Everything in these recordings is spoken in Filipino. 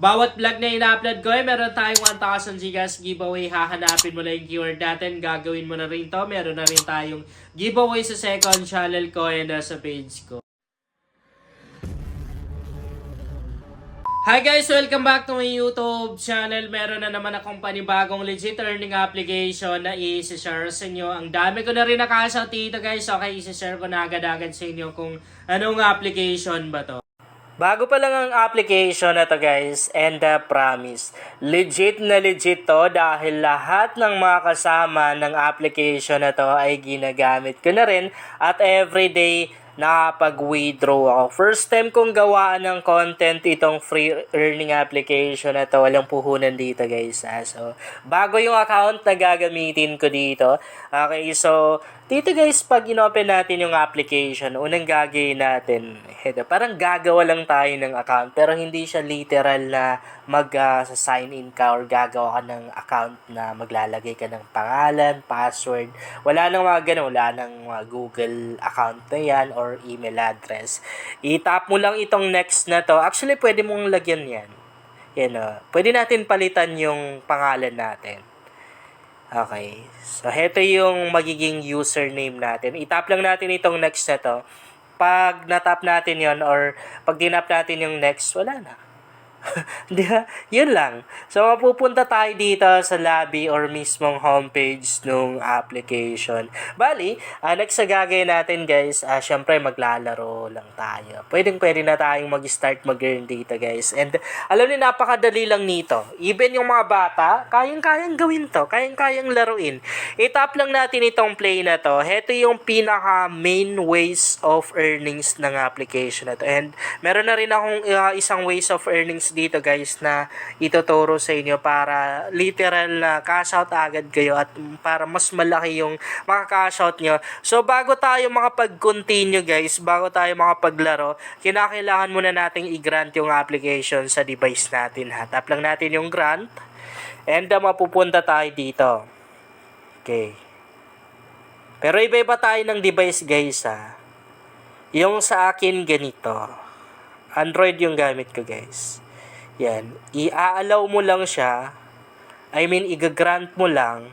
Bawat vlog na ina-upload ko ay meron tayong 1,000 Gcash giveaway. Hahanapin mo lang yung keyword natin. Gagawin mo na rin to. Meron na rin tayong giveaway sa second channel ko and sa page ko. Hi guys! Welcome back to my YouTube channel. Meron na naman akong panibagong legit earning application na i-share sa inyo. Ang dami ko na rin nakasa dito guys. Okay, i-share ko na agad-agad sa inyo kung anong application ba to. Bago pa lang ang application na to guys, and promise, legit na legit to dahil lahat ng mga kasama ng application na to ay ginagamit ko na rin at everyday nakapag-withdraw ako. First time kong gawaan ng content itong free earning application na to. Walang puhunan dito guys. So, bago yung account na gagamitin ko dito. Okay, so dito guys, pag inopen natin yung application, unang gagawin natin, parang gagawa lang tayo ng account, pero hindi siya literal na mag-sign in ka or gagawa ka ng account na maglalagay ka ng pangalan, password. Wala nang mga ganun, wala nang mga Google account na yan or email address. I-tap mo lang itong next na to. Actually, pwede mong lagyan yan. Yan o. Pwede natin palitan yung pangalan natin. Okay. So, heto yung magiging username natin. I-tap lang natin itong next na to. Pag na-tap natin yon or pag dinap natin yung next, wala na. Di ba? Yun lang. So, mapupunta tayo dito sa lobby or mismong homepage ng application. Bali, next na gagawin natin guys, syempre maglalaro lang tayo. Pwede na tayong mag-start mag-earn dito guys. And alam niyo, napakadali lang nito. Even yung mga bata, kayang-kayang gawin to. Kayang-kayang laruin. I-tap lang natin itong play na to. Ito yung pinaka main ways of earnings ng application na to. And meron na rin akong isang ways of earnings dito guys na ituturo sa inyo para literal na cash out agad kayo at para mas malaki yung maka-cash out nyo. So bago tayo makapag-continue guys, bago tayo makapaglaro, kinakailangan muna nating i-grant yung application sa device natin. Tap lang natin yung grant and mapupunta tayo dito. Okay. Pero iba-iba tayo ng device guys ha. Yung sa akin ganito. Android yung gamit ko guys. Yan. I-allow mo lang siya. I mean, i-grant mo lang.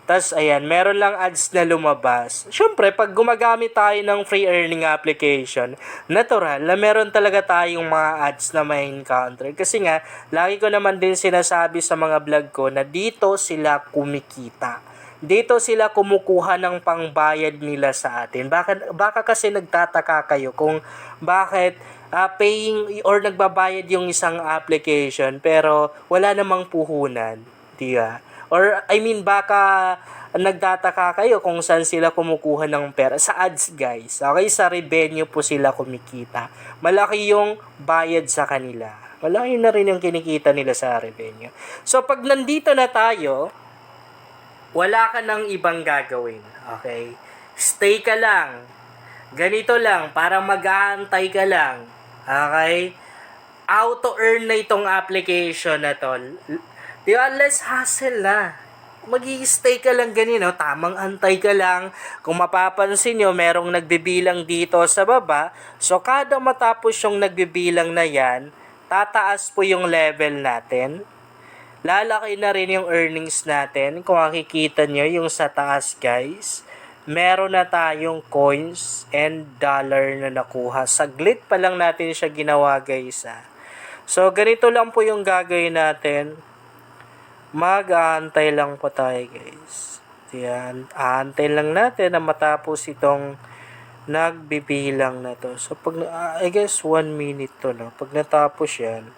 Tapos, ayan, meron lang ads na lumabas. Siyempre, pag gumagamit tayo ng free earning application, natural na meron talaga tayong mga ads na may encounter. Kasi nga, lagi ko naman din sinasabi sa mga vlog ko na dito sila kumikita. Dito sila kumukuha ng pangbayad nila sa atin. Baka kasi nagtataka kayo kung bakit paying or nagbabayad yung isang application pero wala namang puhunan, di ba? Or I mean baka nagtataka kayo kung saan sila kumukuha ng pera sa ads guys. Okay, sa revenue po sila kumikita. Malaki yung bayad sa kanila. Malaki na rin yung kinikita nila sa revenue. So pag nandito na tayo, wala ka nang ibang gagawin. Okay? Stay ka lang. Ganito lang, parang mag-aantay ka lang. Okay? Auto-earn na itong application na to. Di ba? Less hassle na. Mag-i-stay ka lang ganito, tamang antay ka lang. Kung mapapansin nyo, merong nagbibilang dito sa baba. So, kada matapos yung nagbibilang na yan, tataas po yung level natin. Lalaki na rin yung earnings natin. Kung makikita nyo yung sa taas guys, meron na tayong coins and dollar na nakuha. Saglit pa lang natin siya ginawa guys. So ganito lang po yung gagawin natin. Mag-aantay lang po tayo guys. Yan. Aantay lang natin na matapos itong nagbibilang na to. So pag I guess 1 minute to no. Pag natapos yan,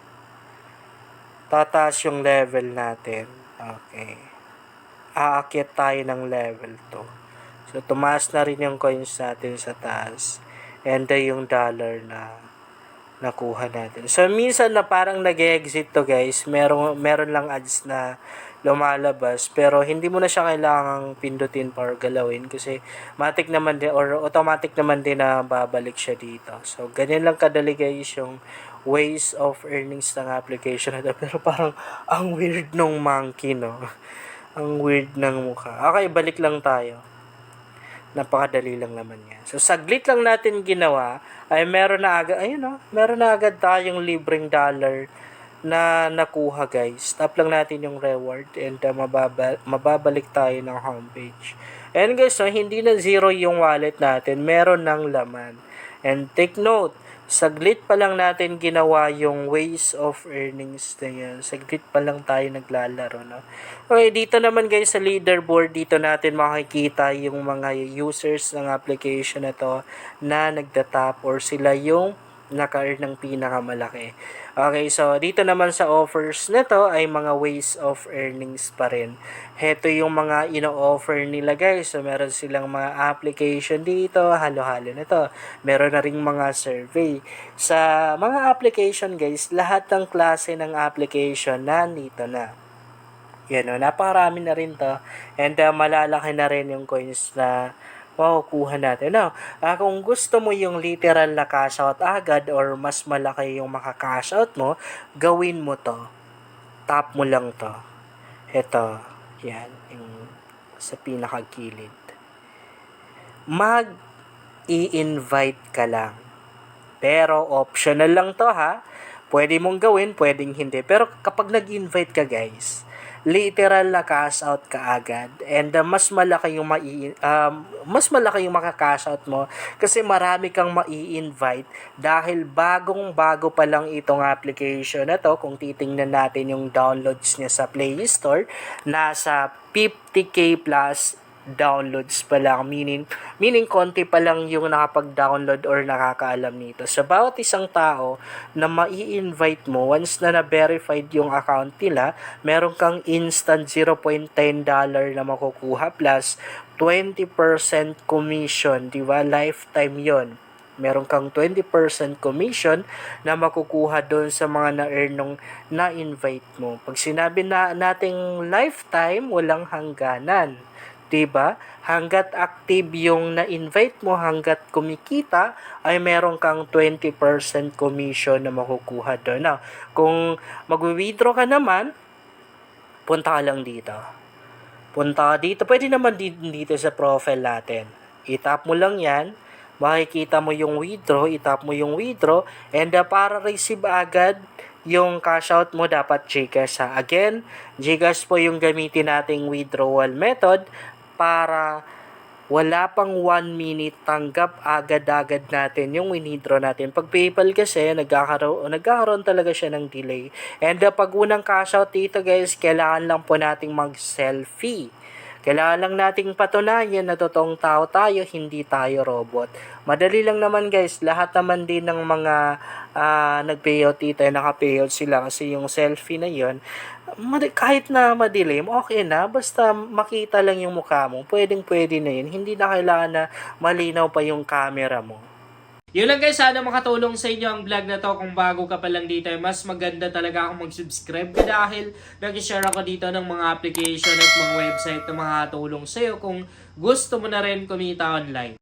tataas yung level natin. Okay. Aakyat tayo ng level 2. So, tumaas na rin yung coins natin sa taas. And yung dollar na nakuha natin. So, minsan na parang nag-exit to guys. Meron lang ads na lumalabas. Pero, hindi mo na siya kailangang pindutin or galawin. Kasi, matik naman din or automatic naman din na babalik siya dito. So, ganyan lang kadali guys yung ways of earnings ng application na. Pero parang ang weird nung monkey, no? Ang weird ng mukha. Okay, balik lang tayo. Napakadali lang naman yan. So, saglit lang natin ginawa, ay meron na agad, ayun no, meron na agad tayong libreng dollar na nakuha guys. Tap lang natin yung reward and mababalik tayo ng homepage. And guys, so, hindi na zero yung wallet natin. Meron ng laman. And take note, saglit pa lang natin ginawa yung ways of earnings na yan. Saglit pa lang tayo naglalaro. No? Okay, dito naman guys sa leaderboard, dito natin makikita yung mga users ng application na to na nagtatap or sila yung naka-earn ng pinakamalaki. Okay, so dito naman sa offers nito ay mga ways of earnings pa rin. Heto yung mga ino-offer nila guys. So meron silang mga application dito, halo-halo na to. Meron na ring mga survey. Sa mga application guys, lahat ng klase ng application nandito na. Yan o, napakarami na rin to. And malalaki na rin yung coins na makukuha natin. Now, kung gusto mo yung literal na cash out agad or mas malaki yung maka-cash out mo, gawin mo to. Tap mo lang to. Ito, yan, yung sa pinakagilid. Mag-i-invite ka lang. Pero optional lang to ha. Pwede mong gawin, pwedeng hindi. Pero kapag nag-invite ka guys, literal na cash out ka agad and mas malaki yung mas malaki yung maka-cash out mo kasi marami kang mai-invite dahil bagong-bago pa lang itong application na to. Kung titingnan natin yung downloads niya sa Play Store, nasa 50k plus downloads pa lang, meaning konti pa lang yung nakapag-download or nakakaalam nito. Sa bawat isang tao na mai-invite mo, once na na-verified yung account nila, meron kang instant $0.10 na makukuha plus 20% commission, di ba? Lifetime yon. Meron kang 20% commission na makukuha doon sa mga na-earn nung na-invite mo. Pag sinabi na nating lifetime, walang hangganan. Diba? Hanggat active yung na-invite mo, hanggat kumikita, ay meron kang 20% commission na makukuha doon. Now, kung mag-withdraw ka naman, punta ka lang dito. Punta ka dito. Pwede naman dito sa profile natin. I-tap mo lang yan. Makikita mo yung withdraw. I-tap mo yung withdraw. And para receive agad yung cash out mo, dapat GCash ha. Again, GCash po yung gamitin nating withdrawal method para wala pang 1 minute tanggap agad-agad natin yung withdraw natin. Pag PayPal kasi, nagkakaroon talaga siya ng delay. And pag unang cash out dito guys, kailangan lang po nating mag-selfie. Kailangan lang nating patunayan na totoong tao tayo, hindi tayo robot. Madali lang naman guys, lahat naman din ng mga nag-payout dito ay naka-payout sila kasi yung selfie na yon kahit na madilim, okay na, basta makita lang yung mukha mo, pwedeng-pwede na yun, hindi na kailangan na malinaw pa yung camera mo. Yun lang guys, sana makatulong sa inyo ang vlog na to. Kung bago ka pa lang dito, mas maganda talaga akong mag-subscribe ka dahil nag-share ako dito ng mga application at mga website na makatulong sa'yo kung gusto mo na rin kumita online.